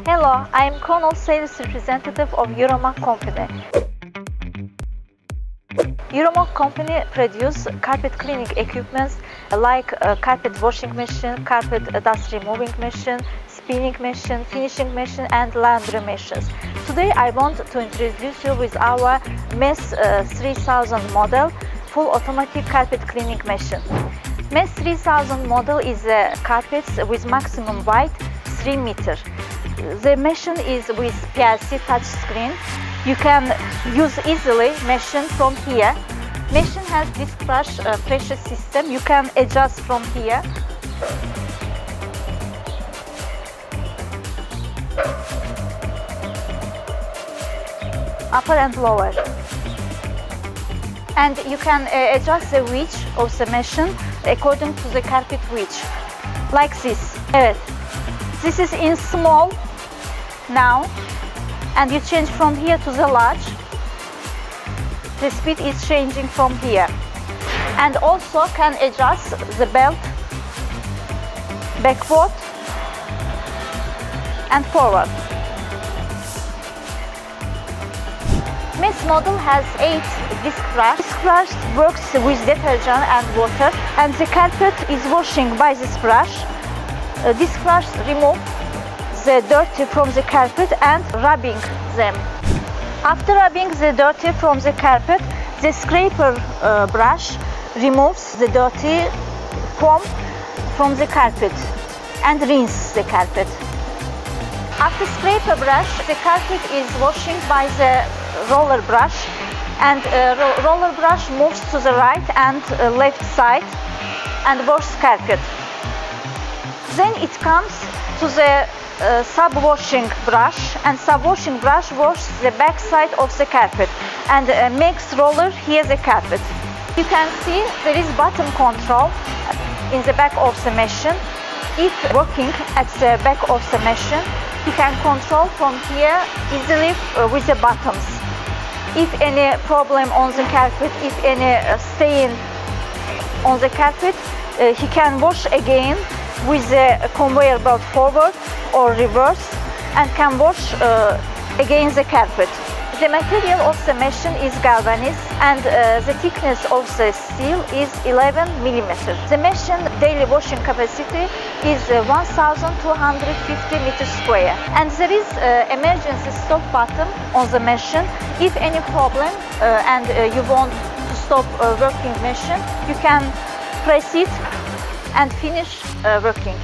Hello, I am Conal, sales representative of Euromak company. Euromak company produce carpet cleaning equipments like carpet washing machine, carpet dust removing machine, spinning machine, finishing machine and laundry machines. Today I want to introduce you with our MES 3000 model full automatic carpet cleaning machine. MES 3000 model is a carpet with maximum height 3 meters. The machine is with PLC touch screen. You can use easily machine from here. Machine has disc brush pressure system. You can adjust from here. Upper and lower. And you can adjust the width of the machine according to the carpet width. Like this. Evet. This is in small now. And you change from here to the large. The speed is changing from here. And also can adjust the belt backward and forward. MES model has 8 disc brush. Disc brush works with detergent and water, and the carpet is washing by this brush. Disc brush remove the dirty from the carpet and rubbing them. After rubbing the dirty from the carpet, the scraper brush removes the dirty foam from the carpet and rinse the carpet. After scraper brush, the carpet is washing by the roller brush, and roller brush moves to the right and left side and washes carpet. Then it comes to the sub-washing brush, and sub-washing brush washes the back side of the carpet and makes roller here the carpet. You can see there is button control in the back of the machine. If working at the back of the machine, you can control from here easily with the buttons. If any problem on the carpet, if any stain on the carpet, he can wash again with the conveyor belt forward or reverse, and can wash against the carpet. The material of the machine is galvanized, and the thickness of the steel is 11 millimeters. The machine daily washing capacity is 1,250 meters square, and there is emergency stop button on the machine. If any problem and you want to stop working machine, you can press it and finish working.